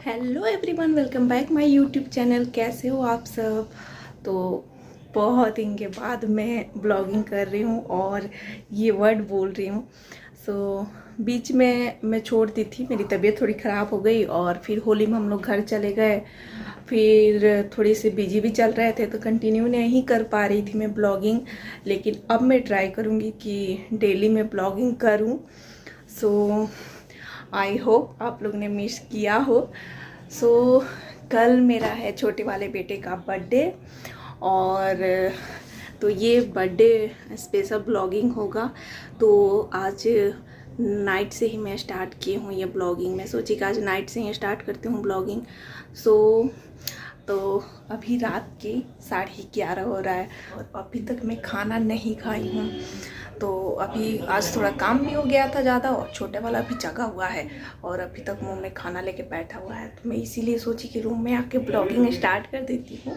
Hello everyone, welcome back my YouTube channel. कैसे हो आप सब। तो बहुत दिन के बाद मैं ब्लॉगिंग कर रही हूँ और ये वर्ड बोल रही हूँ। बीच में मैं छोड़ दी थी, मेरी तबीयत थोड़ी ख़राब हो गई और फिर होली में हम लोग घर चले गए। फिर थोड़ी सी बिजी भी चल रहे थे तो कंटिन्यू नहीं कर पा रही थी मैं ब्लॉगिंग। लेकिन अब मैं ट्राई करूँगी कि डेली मैं ब्लॉगिंग करूँ। आई होप आप लोग ने मिस किया हो। कल मेरा है छोटे वाले बेटे का बर्थडे और तो ये बर्थडे स्पेशल ब्लॉगिंग होगा। तो आज नाइट से ही मैं स्टार्ट की हूँ ये ब्लॉगिंग। मैं सोची कि आज नाइट से ही स्टार्ट करती हूँ ब्लॉगिंग। तो अभी रात के 11:30 हो रहा है और अभी तक मैं खाना नहीं खाई हूँ। तो अभी आज थोड़ा काम भी हो गया था ज़्यादा और छोटे वाला भी जगा हुआ है और अभी तक मुंह में खाना लेके बैठा हुआ है। तो मैं इसीलिए सोची कि रूम में आके ब्लॉगिंग स्टार्ट कर देती हूँ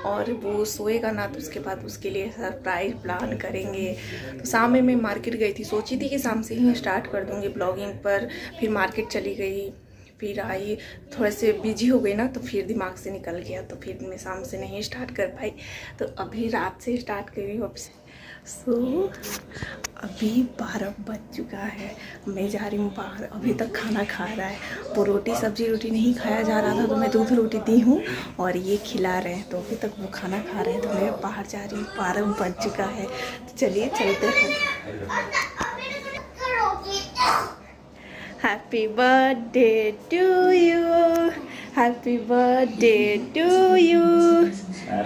और वो सोएगा ना तो उसके बाद उसके लिए सरप्राइज प्लान करेंगे। तो शाम में मैं मार्केट गई थी, सोची थी कि शाम से ही स्टार्ट कर दूँगी ब्लॉगिंग, पर फिर मार्केट चली गई, फिर आई, थोड़े से बिजी हो गई ना तो फिर दिमाग से निकल गया। तो फिर मैं शाम से नहीं स्टार्ट कर पाई, तो अभी रात से स्टार्ट कर रही हूँ अब से। अभी 12 बज चुका है, मैं जा रही हूँ बाहर। अभी तक खाना खा रहा है, वो रोटी रोटी नहीं खाया जा रहा था तो मैं दूध रोटी दी हूँ और ये खिला रहे हैं। तो अभी तक वो खाना खा रहे हैं तो मैं बाहर जा रही हूँ। 12 बज चुका है, तो चलिए चलते हैं। Happy birthday to you. Happy birthday to you.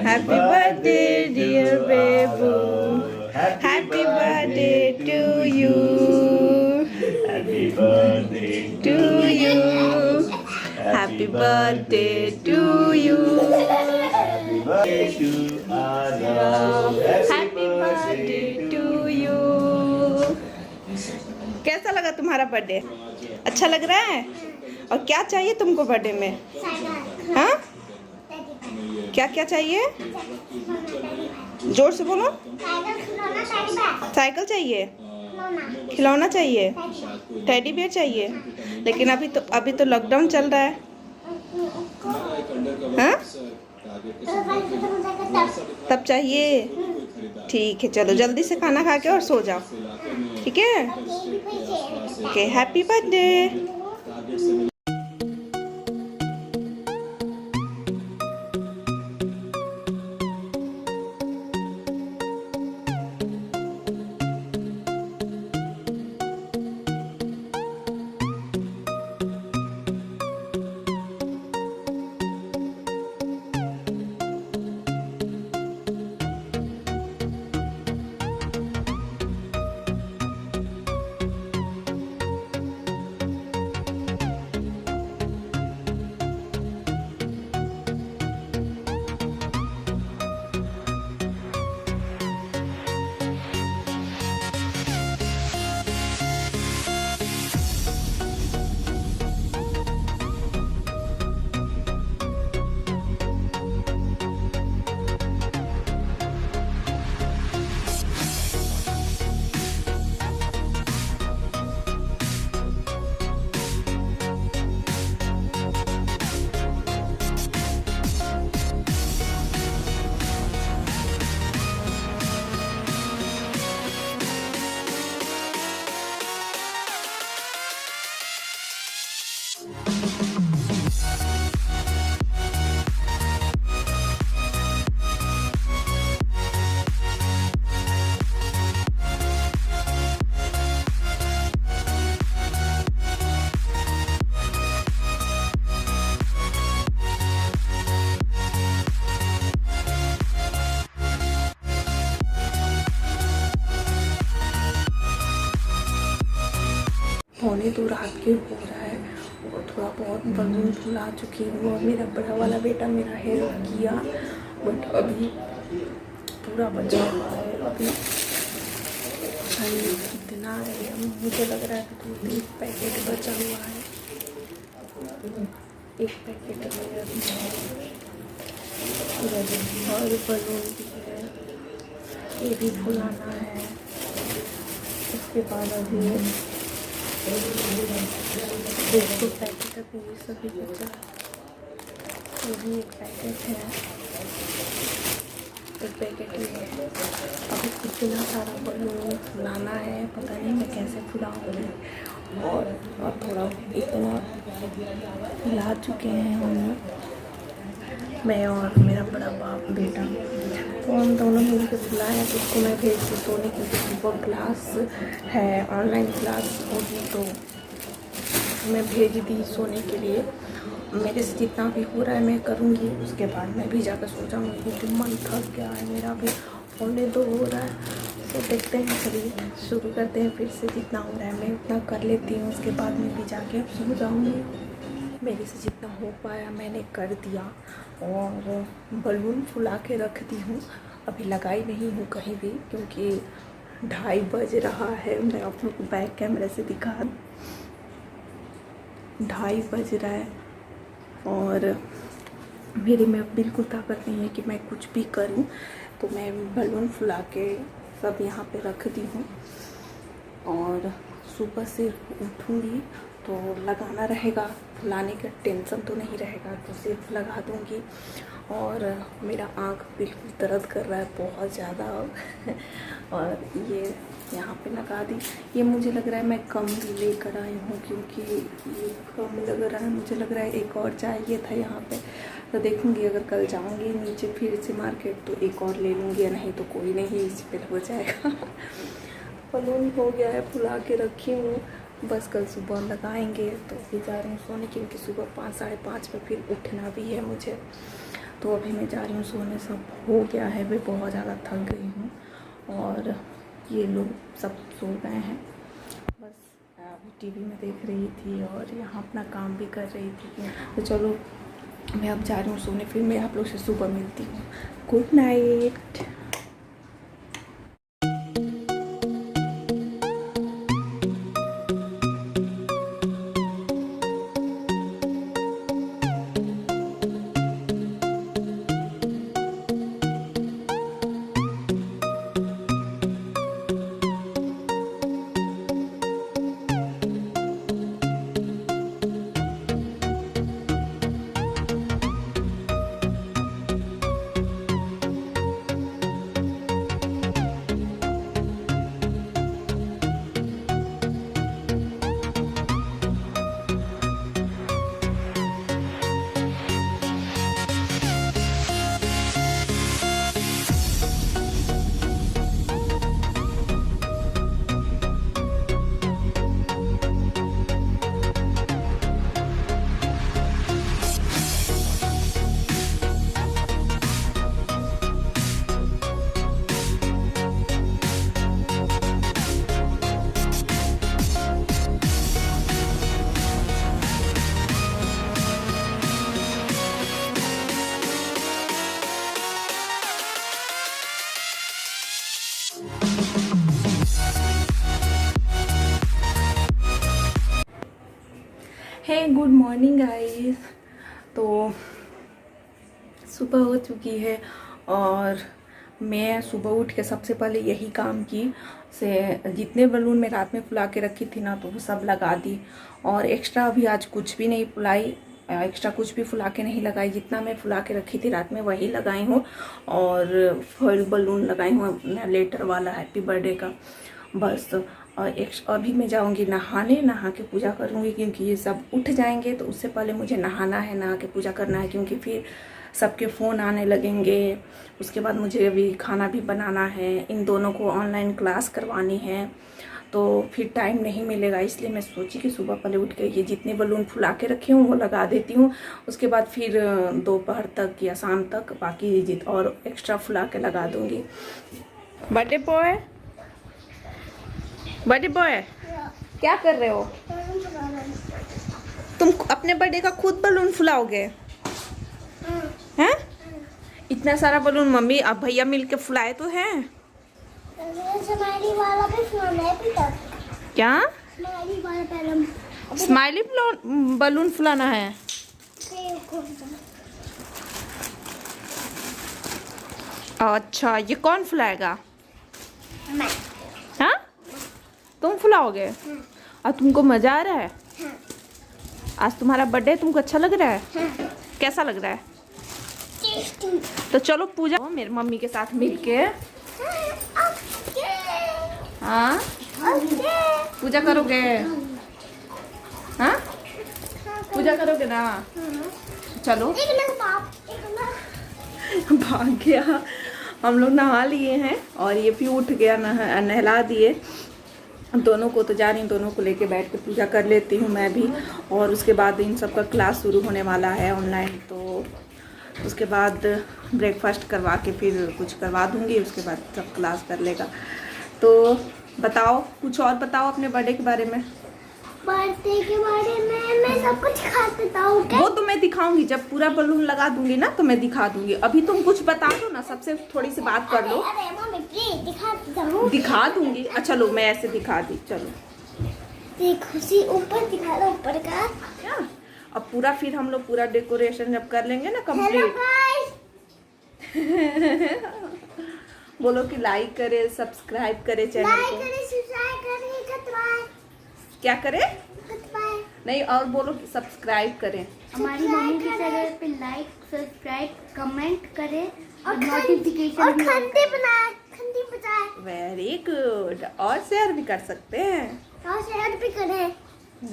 Happy birthday dear babu. Happy birthday to you. Happy birthday To you. Happy birthday to you. Happy birthday to Arnav. Happy birthday to you. कैसा लगा तुम्हारा birthday? अच्छा लग रहा है? और क्या चाहिए तुमको बर्थडे में? हाँ, क्या क्या चाहिए? जोर से बोलो। साइकिल चाहिए, खिलौना चाहिए, टेडी बियर चाहिए। लेकिन अभी तो लॉकडाउन चल रहा है। हाँ, तब चाहिए। ठीक है, चलो जल्दी से खाना खा के और सो जाओ, ठीक है? Okay, happy birthday. पौने 2 रात के हो रहा है और थोड़ा बहुत बलून फुला चुकी हूँ और मेरा बड़ा वाला बेटा मेरा हेल्प किया, बट अभी पूरा बचा हुआ है। अभी कितना है, मुझे लग रहा है कि 2-3 पैकेट बचा हुआ है। 1 पैकेट है अभी और बलून भी है, ये भी फुलाना है। उसके बाद अभी 200 पैकेट अभी ये सभी बचा है। ये भी एक पैकेट है, एक पैकेट ही है। अभी इतना सारा बलून फुलाना है, पता नहीं मैं कैसे फुलाऊंगी। और थोड़ा इतना फुला चुके हैं हम लोग, मैं और मेरा बड़ा बाप बेटा, तो हम दोनों मिलकर फुलाए। तो उसको मैं भेज दी सोने, क्योंकि सुबह क्लास है, ऑनलाइन क्लास होगी, तो मैं भेज दी सोने के लिए। मेरे से जितना भी हो रहा है मैं करूँगी, उसके बाद मैं भी जाकर सो जाऊँगी, क्योंकि मन थक गया है मेरा भी, 1:45 हो रहा है। तो देखते हैं, चलिए शुरू करते हैं फिर से। जितना हो रहा है मैं उतना कर लेती हूँ, उसके बाद मैं भी जाके सो जाऊँगी। मेरे से जितना हो पाया मैंने कर दिया, और बलून फुला के रख दी हूँ। अभी लगाई नहीं हूँ कहीं भी, क्योंकि 2:30 बज रहा है। मैं आप लोग को बैक कैमरे से दिखा, 2:30 बज रहा है, और मेरे में बिल्कुल ताकत नहीं है कि मैं कुछ भी करूं। तो मैं बलून फुला के सब यहाँ पे रख दी हूँ, और सुबह से उठूँगी तो लगाना रहेगा। फुलाने का टेंशन तो नहीं रहेगा, तो सिर्फ लगा दूँगी। और मेरा आँख बिल्कुल दर्द कर रहा है बहुत ज़्यादा, और ये यहाँ पे लगा दी। ये मुझे लग रहा है मैं कम लेकर आई हूँ, क्योंकि ये कम लग रहा है। मुझे लग रहा है एक और चाहिए था यहाँ पे, तो देखूँगी अगर कल जाऊँगी नीचे फिर से मार्केट तो एक और ले लूँगी, या नहीं तो कोई नहीं, इस पर हो जाएगा। बलून हो गया है, फुला के रखी हूँ, बस कल सुबह लगाएंगे। तो अभी जा रही हूँ सोने, क्योंकि सुबह 5 साढ़े 5 में फिर उठना भी है मुझे। तो अभी मैं जा रही हूँ सोने। सब हो गया है, मैं बहुत ज़्यादा थक गई हूँ, और ये लोग सब सो गए हैं। बस अभी टीवी में देख रही थी, और यहाँ अपना काम भी कर रही थी। तो चलो मैं अब जा रही हूँ सोने, फिर मैं आप लोग से सुबह मिलती हूँ। Good night. Hey good morning guys. तो सुबह हो चुकी है, और मैं सुबह उठ के सबसे पहले यही काम की से जितने बलून मैं रात में फुला के रखी थी ना, तो वो सब लगा दी। और एक्स्ट्रा अभी आज कुछ भी नहीं फुलाई, एक्स्ट्रा कुछ भी फुला के नहीं लगाई। जितना मैं फुला के रखी थी रात में वही लगाई हूँ, और फॉइल बलून लगाई हूँ लेटर वाला हैप्पी बर्थडे का, बस। और अभी मैं जाऊंगी नहाने, नहा के पूजा करूंगी, क्योंकि ये सब उठ जाएंगे। तो उससे पहले मुझे नहाना है, नहा के पूजा करना है, क्योंकि फिर सबके फ़ोन आने लगेंगे। उसके बाद मुझे अभी खाना भी बनाना है, इन दोनों को ऑनलाइन क्लास करवानी है, तो फिर टाइम नहीं मिलेगा। इसलिए मैं सोची कि सुबह पहले उठ के ये जितने बलून फुला के रखे हूँ वो लगा देती हूँ। उसके बाद फिर दोपहर तक या शाम तक बाकी और एक्स्ट्रा फुला के लगा दूँगी। बर्थडे बॉय, बर्थडे बॉय क्या कर रहे हो तुम? अपने बर्थडे का खुद बलून फुलाओगे हैं? इतना सारा बलून मम्मी अब भैया मिलके फुलाए तो हैं। स्माइली वाला भी फुलाना है बेटा। क्या स्माइली वाला पहले स्माइली बलून फुलाना है? अच्छा, ये कौन फुलाएगा? मैं। हाँ, तुम फुलाओगे? और तुमको मजा आ रहा है? आज तुम्हारा बर्थडे, तुमको अच्छा लग रहा है? कैसा लग रहा है? तो चलो पूजा मेरी मम्मी के साथ मिलके। हाँ पूजा करोगे? हाँ पूजा करोगे ना? चलो भाग गया। हम लोग नहा लिए हैं और ये भी उठ गया, नहला दिए दोनों को। तो जा रही हूँ, दोनों को लेके बैठ के पूजा कर लेती हूँ मैं भी। और उसके बाद इन सब का क्लास शुरू होने वाला है ऑनलाइन, तो उसके बाद ब्रेकफास्ट करवा के फिर कुछ करवा दूँगी, उसके बाद सब क्लास कर लेगा। तो बताओ, कुछ और बताओ अपने बर्थडे के बारे में। बर्थडे के बारे में मैं सब कुछ दिखा देता हूँ। वो तो मैं दिखाऊंगी, जब पूरा बलून लगा दूंगी ना तो मैं दिखा दूंगी। अभी तुम कुछ बता दो ना, सबसे थोड़ी सी बात कर लो। अरे मम्मी प्लीज दिखा देता हूँ। दिखा दूंगी। अच्छा लो मैं ऐसे दिखा दी। चलो देखो सी ऊपर दिखा दो, ऊपर का क्या। अब पूरा फिर हम लोग पूरा डेकोरेशन जब कर लेंगे ना हेलो कंप्लीट। गाइस, बोलो कि लाइक करे, सब्सक्राइब करे चैनल लाइक को। करें, सब्सक्राइब करें, कतवाए क्या करे? कतवाए। नहीं, और बोलो कि सब्सक्राइब करें। हमारी मम्मी के चैनल पे लाइक, सब्सक्राइब, कमेंट करें और और नोटिफिकेशन भी खंडे बनाए, खंडे बजाए वेरी गुड। और शेयर भी कर सकते हैं। और शेयर भी करें।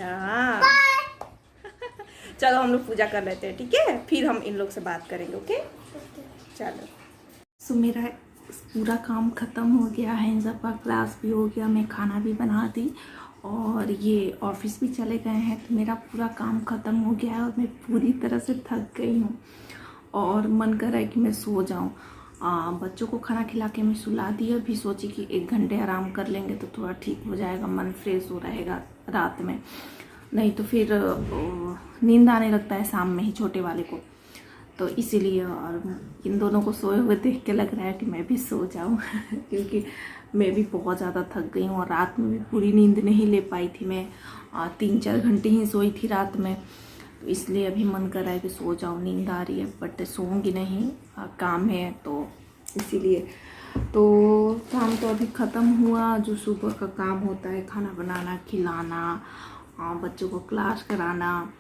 हाँ बाय। चलो हम लोग पूजा कर लेते हैं, ठीक है? फिर हम इन लोग से बात करेंगे। ओके चलो। सो मेरा पूरा काम ख़त्म हो गया है, इन सब का क्लास भी हो गया, मैं खाना भी बना दी और ये ऑफिस भी चले गए हैं। तो मेरा पूरा काम ख़त्म हो गया है और मैं पूरी तरह से थक गई हूँ और मन कर रहा है कि मैं सो जाऊँ। बच्चों को खाना खिला के मैं सुला दी। अभी सोची कि 1 घंटे आराम कर लेंगे तो थोड़ा ठीक हो जाएगा, मन फ्रेश हो रहेगा रात में। नहीं तो फिर नींद आने लगता है शाम में ही छोटे वाले को, तो इसीलिए। और इन दोनों को सोए हुए देख के लग रहा है कि मैं भी सो जाऊं क्योंकि मैं भी बहुत ज़्यादा थक गई हूँ और रात में भी पूरी नींद नहीं ले पाई थी मैं। 3-4 घंटे ही सोई थी रात में, तो इसलिए अभी मन कर रहा है कि सो जाऊं, नींद आ रही है। बट सोऊंगी नहीं, काम है तो इसीलिए। तो काम तो अभी ख़त्म हुआ, जो सुबह का काम होता है, खाना बनाना, खिलाना, बच्चों को क्लास कराना,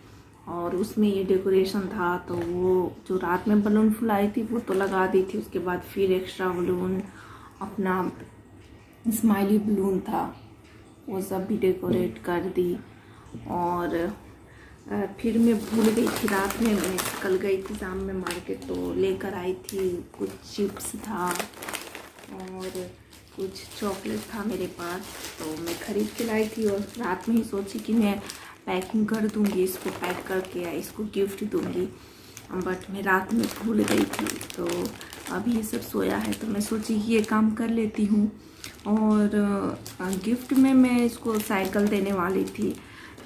और उसमें ये डेकोरेशन था। तो वो जो रात में बलून फुलाई थी वो तो लगा दी थी, उसके बाद फिर एक्स्ट्रा बलून, अपना स्माइली बलून था, वो सब भी डेकोरेट कर दी। और फिर मैं भूल गई थी रात में, मैं कल गई थी शाम में मार्केट, तो लेकर आई थी कुछ चिप्स था और कुछ चॉकलेट था मेरे पास, तो मैं ख़रीद के लाई थी। और रात में ही सोची कि मैं पैकिंग कर दूंगी, इसको पैक करके या इसको गिफ्ट दूंगी, बट मैं रात में भूल गई थी। तो अभी ये सब सोया है तो मैं सोची कि ये काम कर लेती हूँ। और गिफ्ट में मैं इसको साइकिल देने वाली थी,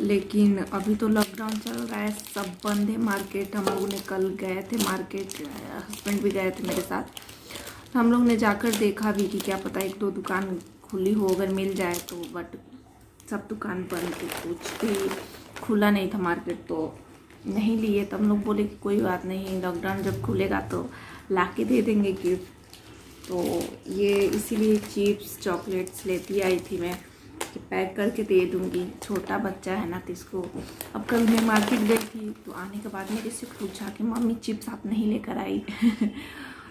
लेकिन अभी तो लॉकडाउन चल रहा है, सब बंद है मार्केट। हम लोग ने कल गए थे मार्केट, हस्बैंड भी गए थे मेरे साथ, तो हम लोग ने जाकर देखा भी कि क्या पता 1-2 दुकान खुली हो, अगर मिल जाए तो। बट सब दुकान बंद थी, कुछ भी खुला नहीं था मार्केट, तो नहीं लिए। तो हम लोग बोले कि कोई बात नहीं, लॉकडाउन जब खुलेगा तो ला के दे देंगे गिफ्ट। तो ये इसीलिए चिप्स चॉकलेट्स लेती आई थी मैं कि पैक करके दे दूँगी। छोटा बच्चा है ना, तो इसको। अब कल मैं मार्केट गई थी तो आने के बाद मेरे से पूछा कि मम्मी चिप्स आप नहीं लेकर आई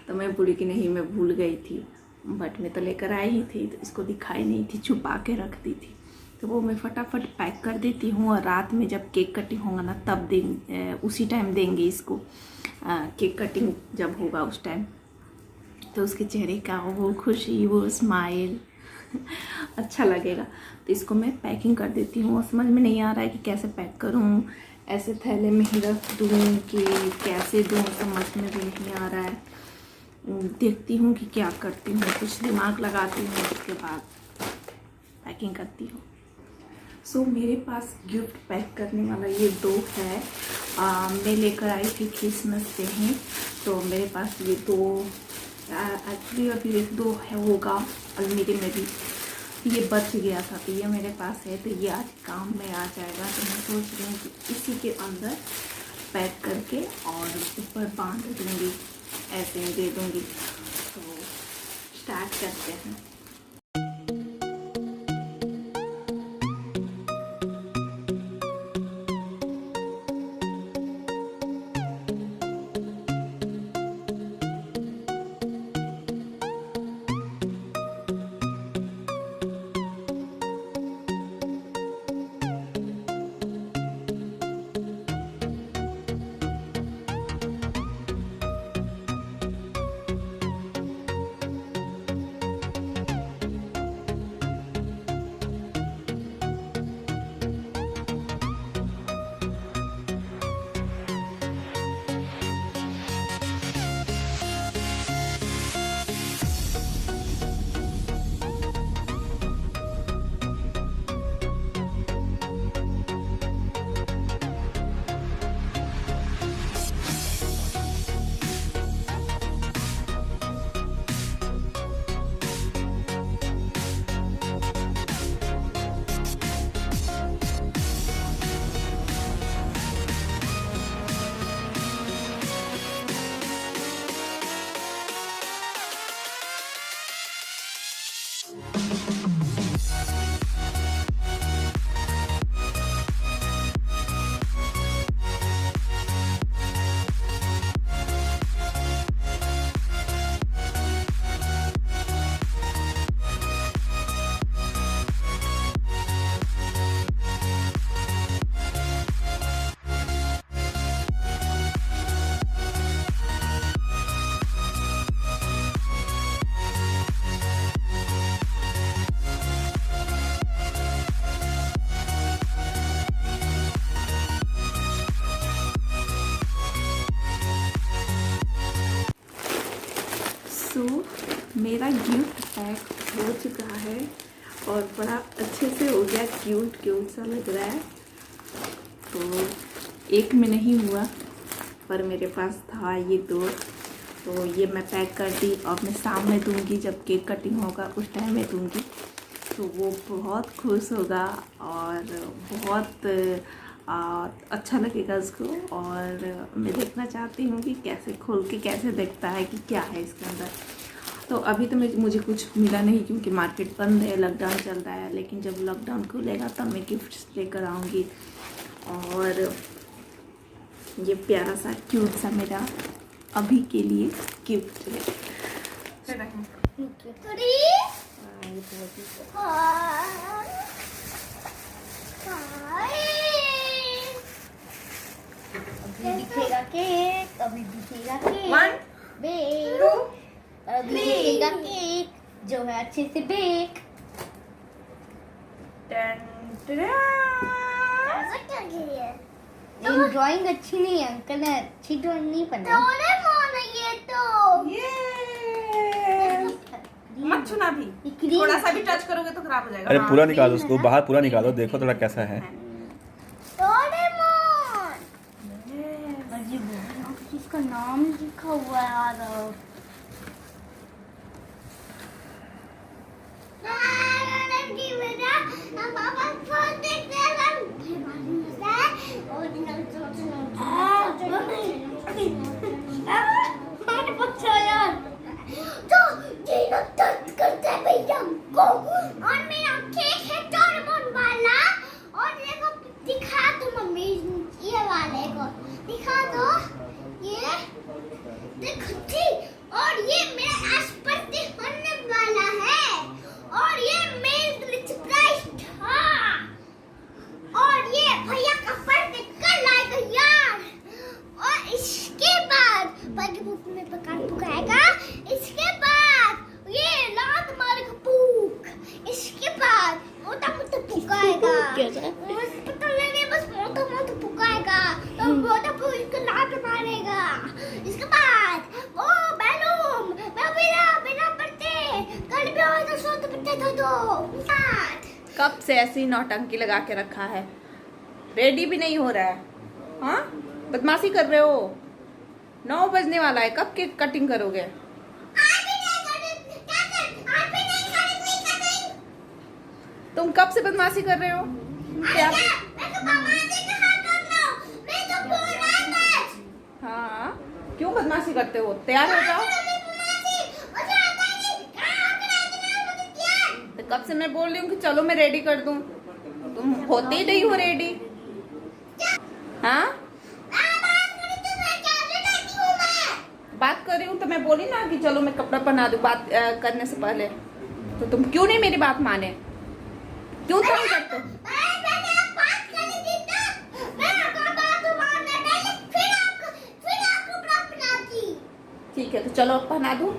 तो मैं बोली कि नहीं, मैं भूल गई थी, बट मैं तो लेकर आई ही थी। तो इसको दिखाई नहीं थी, छुपा के रख दी थी। तो वो मैं फटाफट पैक कर देती हूँ और रात में जब केक कटिंग होगा ना तब देंगे, उसी टाइम देंगे इसको। केक कटिंग जब होगा उस टाइम तो उसके चेहरे का वो खुशी, वो स्माइल अच्छा लगेगा। तो इसको मैं पैकिंग कर देती हूँ। समझ में नहीं आ रहा है कि कैसे पैक करूँ, ऐसे थैले में ही रख दूँ कि कैसे दूँ, समझ में भी नहीं आ रहा है। देखती हूँ कि क्या करती हूँ, कुछ दिमाग लगाती हूँ, उसके बाद पैकिंग करती हूँ। सो मेरे पास गिफ्ट पैक करने वाला ये 2 है। मैं लेकर आई थी क्रिसमस पे ही, तो मेरे पास ये 2 एक्चुअली अभी 1-2 है होगा अलमीरे में भी, ये बच गया था तो ये मेरे पास है, तो ये आज काम में आ जाएगा। तो मैं सोच रही हूँ कि इसी के अंदर पैक करके और ऊपर बांध दूँगी, ऐसे ही दे दूँगी। तो स्टार्ट करते हैं। मेरा गिफ्ट पैक हो चुका है और बड़ा अच्छे से हो गया, क्यूट क्यूट सा लग रहा है। तो एक में नहीं हुआ पर मेरे पास था ये 2, तो ये मैं पैक कर दी और मैं शाम में दूंगी, जब केक कटिंग होगा उस टाइम में दूंगी। तो वो बहुत खुश होगा और बहुत अच्छा लगेगा उसको। और मैं देखना चाहती हूँ कि कैसे खोल के कैसे देखता है कि क्या है इसके अंदर। तो अभी तो मुझे कुछ मिला नहीं क्योंकि मार्केट बंद है, लॉकडाउन चल रहा है। लेकिन जब लॉकडाउन खुलेगा तब मैं गिफ्ट्स लेकर आऊँगी। और ये प्यारा सा क्यूट सा मेरा अभी के लिए गिफ्ट है। अभी दिखेगा केक, अभी दिखेगा केक। 1 बेक, 2 अभी दिखेगा केक जो है अच्छे से बेक। ऐसा क्या किया है? ड्राइंग अच्छी नहीं है, अंकल ने अच्छी ड्राइंग नहीं बनाई। डोरेमोन है ये तो। मत छूना भी, थोड़ा सा भी टच करोगे तो खराब हो जाएगा। अरे पूरा निकालो उसको बाहर, पूरा निकालो, देखो थोड़ा कैसा है। डोरेमोन। अजीब, इसका नाम लिखा हुआ है यार। और मेरा केक है डोरेमोन वाला। और देखो दिखा दो मम्मी, ये वाले को दिखा दो। ये देखो जी, और ये मेरा आसपास होने वाला है। और ये मेरे लिए सरप्राइज था। और ये भैया का बर्थडे कल आएगा यार। और इसके बाद बाकी बुक में पकाएगा। इसके बाद ये लात मारेगा भूख। इसके बाद मोटा मोटा पुकाएगा। बस पता नहीं, बस मोटा मोटा पुकाएगा तो मोटा भूख इसको लात मारेगा। इसके बाद वो बैलून मैं बिना बर्थडे कल भी होगा, सो तो बर्थडे दो। कब से ऐसी नौटंकी लगा के रखा है, रेडी भी नहीं हो रहा है। हाँ, बदमाशी कर रहे हो। 9 बजने वाला है, कब केक कटिंग करोगे? तुम कब से बदमाशी कर रहे हो? क्या? हाँ, क्यों बदमाशी करते हो? तैयार हो जाओ। तो कब से मैं बोल रही हूँ कि चलो मैं रेडी कर दूँ, तुम होते ही नहीं हो रेडी। हाँ, बात कर रही हूँ तो मैं बोली ना कि चलो मैं कपड़ा पहना दूँ बात करने से पहले। तो तुम क्यों नहीं मेरी बात माने, क्यों तंग करते हो? ठीक है तो चलो अब पहना दूँ।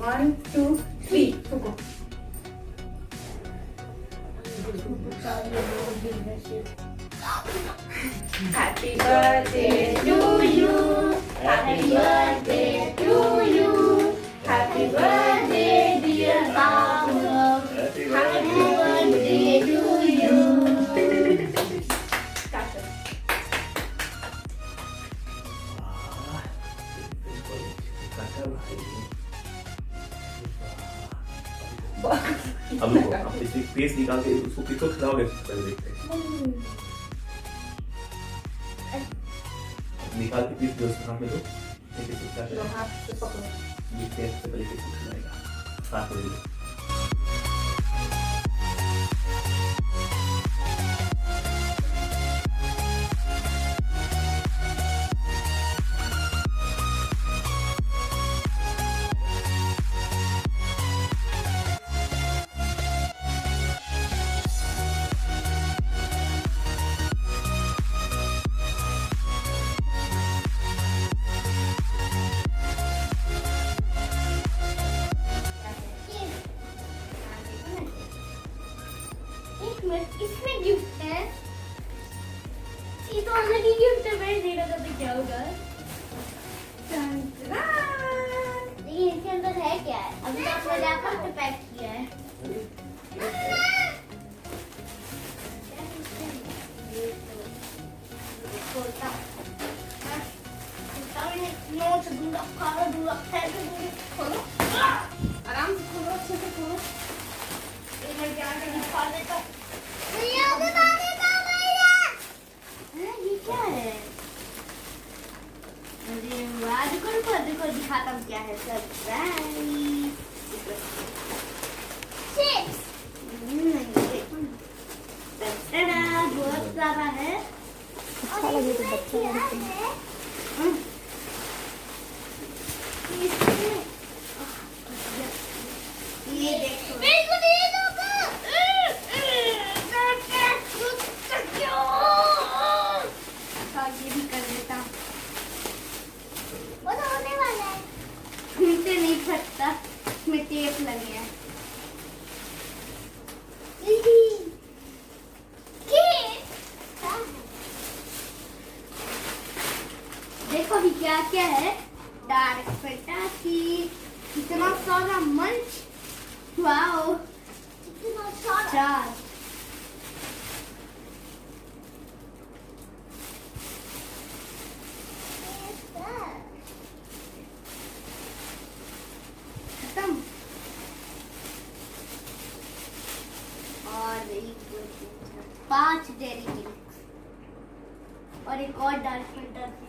1 2 3 रुको। Happy birthday to you, happy birthday to you, happy birthday dear Babu, happy birthday to you. अब रुको, अब इसे पेस्ट निकाल के उसको किसको खिलाओगे पहले देखते हैं। निकाल के पीस दो उसके हाथ में दो। देखिए क्या है। हाथ से पकड़ो। ये पेस्ट से पहले किसको खिलाएगा। साथ में ले लो। इसमें गिफ्ट है। ये तो ऑलरेडी गिफ्ट है, मैं दे रहा था तो क्या होगा। देखिए इसके अंदर है क्या है। अभी तो आपने रैपर पे पैक किया है। आराम से खोलो, अच्छे से खोलो। एक मिनट के आगे दिखा देता हूँ। ये क्या है? अरे वाह, देखो दिखाता हूँ क्या है। सरप्राइज। चिप्स। बहुत सारा है। अच्छा लगे तो बच्चा ये देखो। ये भी कर देता हूँ। वो तो होने वाला है। घूमते नहीं सकता, इसमें टेप लगे हैं। देखो भी क्या क्या है। डार्क फैंटेसी, कितना सारा मंच। वाओ, कितना सारा। खत्म। और 5 डेरी मिल्क और एक और डार्क फैंटेसी।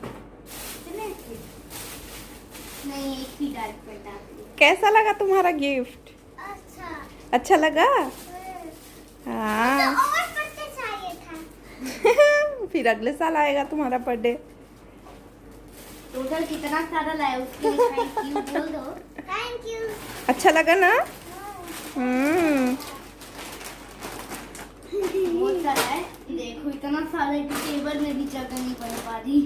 नहीं, एक ही डार्क फैंटेसी। कैसा लगा तुम्हारा गिफ्ट? अच्छा लगा? हाँ। और बर्थडे चाहिए था। फिर अगले साल आएगा तुम्हारा बर्थडे। टोटल कितना सारा लाया उसके लिए थैंक यू बोल दो। Thank you. अच्छा लगा ना? बहुत सारा है। देखो इतना सारा है कि टेबल में भी जगह नहीं बन पा रही।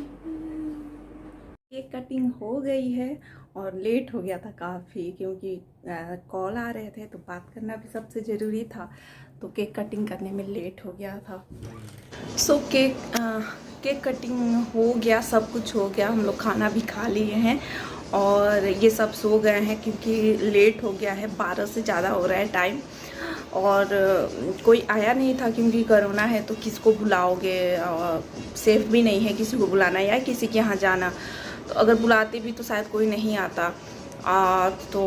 केक कटिंग हो गई है और लेट हो गया था काफ़ी, क्योंकि कॉल आ रहे थे तो बात करना भी सबसे ज़रूरी था, तो केक कटिंग करने में लेट हो गया था। सो केक कटिंग हो गया, सब कुछ हो गया, हम लोग खाना भी खा लिए हैं और ये सब सो गए हैं क्योंकि लेट हो गया है, 12 से ज़्यादा हो रहा है टाइम। और कोई आया नहीं था क्योंकि कोरोना है तो किसको बुलाओगे, सेफ भी नहीं है किसी को बुलाना या किसी के यहाँ जाना। तो अगर बुलाते भी तो शायद कोई नहीं आता, तो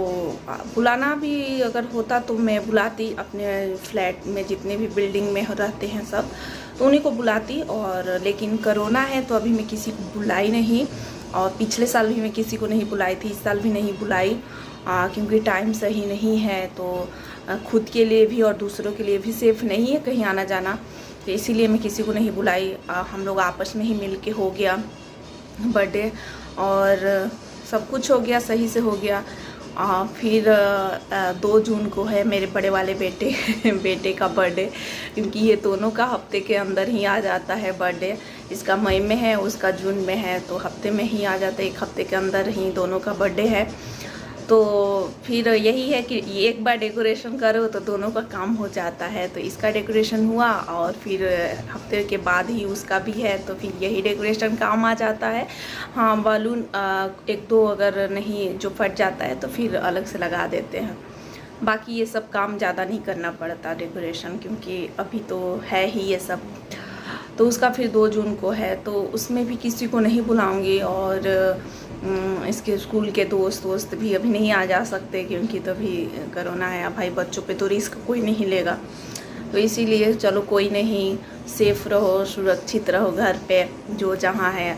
बुलाना भी अगर होता तो मैं बुलाती, अपने फ्लैट में जितने भी बिल्डिंग में रहते हैं सब, तो उन्हीं को बुलाती। और लेकिन कोरोना है तो अभी मैं किसी को बुलाई नहीं, और पिछले साल भी मैं किसी को नहीं बुलाई थी, इस साल भी नहीं बुलाई, क्योंकि टाइम सही नहीं है, तो खुद के लिए भी और दूसरों के लिए भी सेफ़ नहीं है कहीं आना जाना, तो इसीलिए मैं किसी को नहीं बुलाई। हम लोग आपस में ही मिल के हो गया बर्थडे और सब कुछ हो गया, सही से हो गया। फिर 2 जून को है मेरे बड़े वाले बेटे का बर्थडे, क्योंकि ये दोनों का हफ्ते के अंदर ही आ जाता है बर्थडे। इसका मई में है, उसका जून में है, तो हफ्ते में ही आ जाता है, 1 हफ्ते के अंदर ही दोनों का बर्थडे है। तो फिर यही है कि एक बार डेकोरेशन करो तो दोनों का काम हो जाता है। तो इसका डेकोरेशन हुआ और फिर हफ्ते के बाद ही उसका भी है, तो फिर यही डेकोरेशन काम आ जाता है। हाँ, बालून एक दो अगर नहीं जो फट जाता है तो फिर अलग से लगा देते हैं। बाकी ये सब काम ज़्यादा नहीं करना पड़ता डेकोरेशन, क्योंकि अभी तो है ही ये सब। तो उसका फिर 2 जून को है, तो उसमें भी किसी को नहीं बुलाऊंगी। और इसके स्कूल के दोस्त भी अभी नहीं आ जा सकते, क्योंकि तभी कोरोना है। भाई बच्चों पे तो रिस्क कोई नहीं लेगा, तो इसीलिए चलो कोई नहीं, सेफ रहो, सुरक्षित रहो घर पे, जो जहाँ है।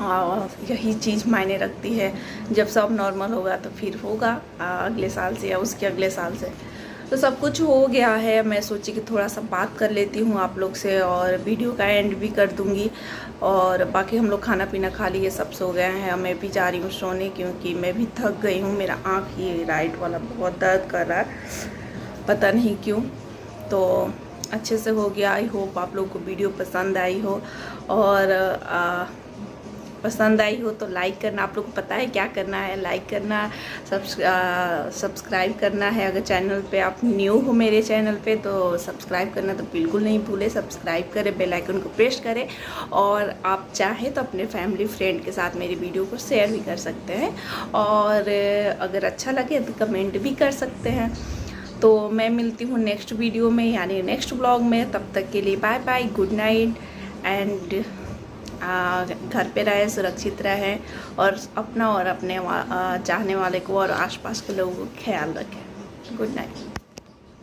और यही चीज़ मायने रखती है। जब सब नॉर्मल होगा तो फिर होगा अगले साल से या उसके अगले साल से। तो सब कुछ हो गया है। मैं सोची कि थोड़ा सा बात कर लेती हूँ आप लोग से, और वीडियो का एंड भी कर दूँगी। और बाकी हम लोग खाना पीना खा लिए, सब सो गए हैं। मैं भी जा रही हूँ सोने, क्योंकि मैं भी थक गई हूँ। मेरा आँख ये राइट वाला बहुत दर्द कर रहा है, पता नहीं क्यों। तो अच्छे से हो गया। आई होप आप लोग को वीडियो पसंद आई हो, और पसंद आई हो तो लाइक करना। आप लोग को पता है क्या करना है, लाइक करना, सब्सक्राइब करना है। अगर चैनल पे आप न्यू हो मेरे चैनल पे तो सब्सक्राइब करना तो बिल्कुल नहीं भूले। सब्सक्राइब करें, बेल आइकन को प्रेस करें, और आप चाहें तो अपने फैमिली फ्रेंड के साथ मेरी वीडियो को शेयर भी कर सकते हैं। और अगर अच्छा लगे तो कमेंट भी कर सकते हैं। तो मैं मिलती हूँ नेक्स्ट वीडियो में, यानी नेक्स्ट ब्लॉग में। तब तक के लिए bye bye, good night. And घर पे रहें, सुरक्षित रहें, और अपना और अपने चाहने वाले को और आसपास के लोगों को ख्याल रखें। Good night.